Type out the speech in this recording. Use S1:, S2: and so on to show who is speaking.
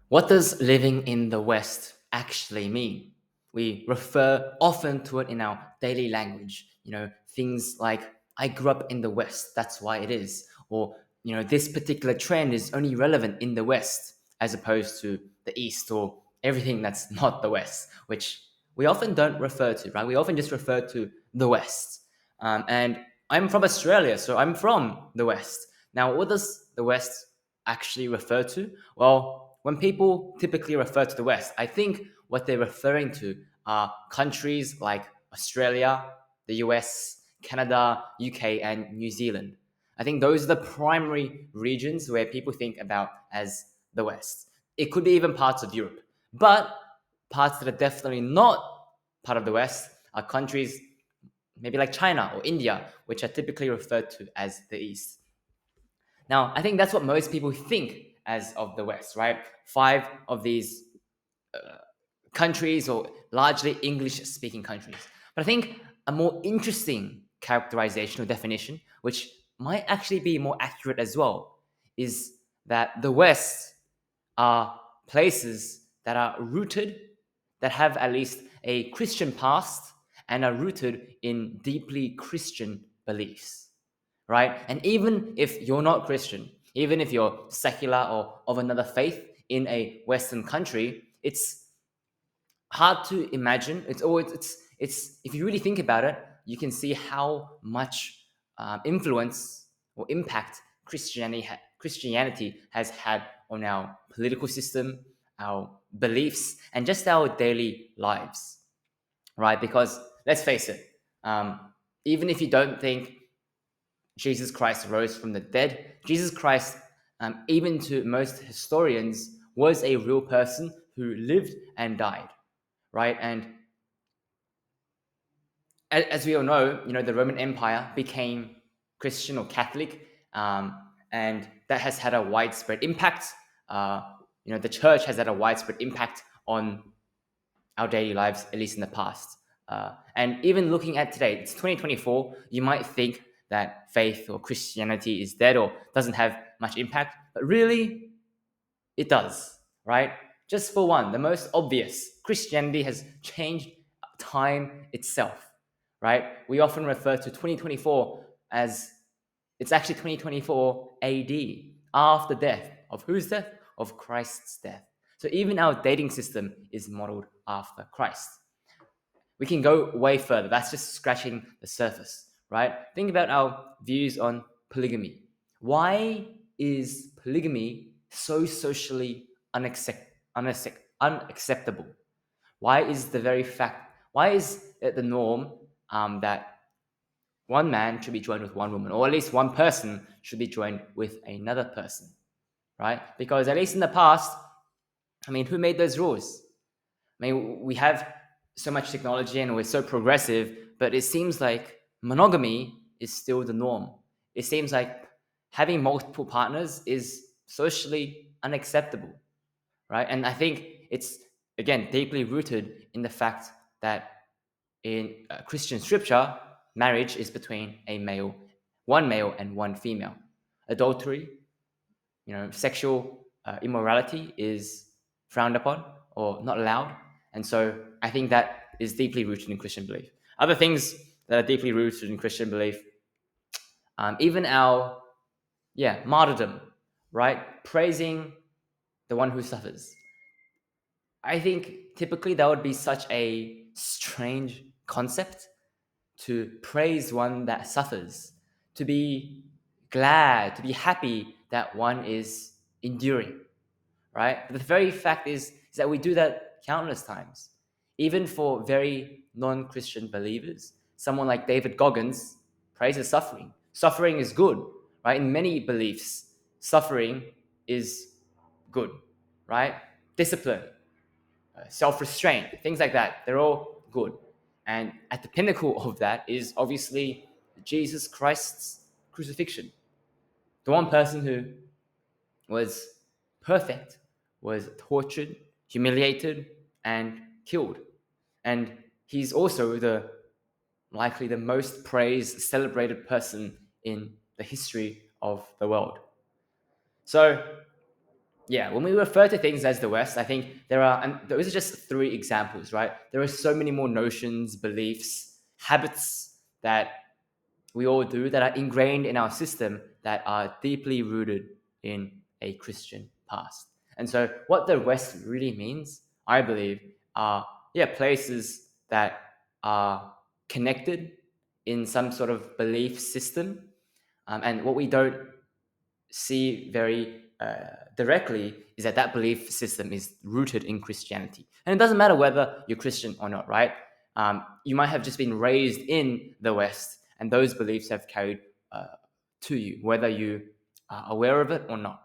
S1: What does living in the West actually mean? We refer often to it in our daily language. Things like, I grew up in the West, that's why it is. Or, this particular trend is only relevant in the West as opposed to the East or everything that's not the West, which we often don't refer to, right? We often just refer to the West. And I'm from Australia, so I'm from the West. Now, what does the West actually refer to? Well, when people typically refer to the West, I think what they're referring to are countries like Australia, the US, Canada, UK, and New Zealand. I think those are the primary regions where people think about as the West. It could be even parts of Europe, but parts that are definitely not part of the West are countries maybe like China or India, which are typically referred to as the East. Now, I think that's what most people think as of the West, right? Five of these countries or largely English speaking countries. But I think a more interesting characterization or definition, which might actually be more accurate as well, is that the West are places that are rooted, that have at least a Christian past and are rooted in deeply Christian beliefs, right? And even if you're not Christian, even if you're secular or of another faith in a Western country, it's hard to imagine. It's always it's if you really think about it, you can see how much influence or impact Christianity has had on our political system, our beliefs, and just our daily lives, right? Because let's face it, even if you don't think Jesus Christ rose from the dead, Jesus Christ, even to most historians, was a real person who lived and died, right? And as we all know, the Roman Empire became Christian or Catholic, and that has had a widespread impact. The church has had a widespread impact on our daily lives, at least in the past. And even looking at today, it's 2024, you might think that faith or Christianity is dead or doesn't have much impact, but really, it does, right? Just for one, the most obvious, Christianity has changed time itself, right? We often refer to 2024 as it's actually 2024 AD, after death. Of whose death? Of Christ's death. So even our dating system is modeled after Christ. We can go way further. That's just scratching the surface, right? Think about our views on polygamy. Why is polygamy so socially unacceptable? Why is it the norm that one man should be joined with one woman, or at least one person should be joined with another person, right? Because at least in the past, who made those rules? We have so much technology and we're so progressive, but it seems like monogamy is still the norm. It seems like having multiple partners is socially unacceptable, right? And I think it's, again, deeply rooted in the fact that in Christian scripture, marriage is between one male and one female. Adultery, sexual immorality is frowned upon or not allowed. And so I think that is deeply rooted in Christian belief. Other things that are deeply rooted in Christian belief, even our, martyrdom, right? Praising the one who suffers. I think typically that would be such a strange concept, to praise one that suffers, to be glad, to be happy that one is enduring, right? But the very fact is that we do that countless times. Even for very non Christian believers, someone like David Goggins praises suffering. Suffering is good, right? In many beliefs, suffering is good, right? Discipline, self restraint, things like that, they're all good. And at the pinnacle of that is obviously Jesus Christ's crucifixion. The one person who was perfect, was tortured, humiliated, and killed. And he's also likely the most praised, celebrated person in the history of the world. So yeah, when we refer to things as the West, I think there are, and those are just three examples, right? There are so many more notions, beliefs, habits that we all do that are ingrained in our system that are deeply rooted in a Christian past. And so, what the West really means, I believe, are places that are connected in some sort of belief system. And what we don't see very directly is that that belief system is rooted in Christianity. And it doesn't matter whether you're Christian or not, right? You might have just been raised in the West, and those beliefs have carried to you, whether you are aware of it or not.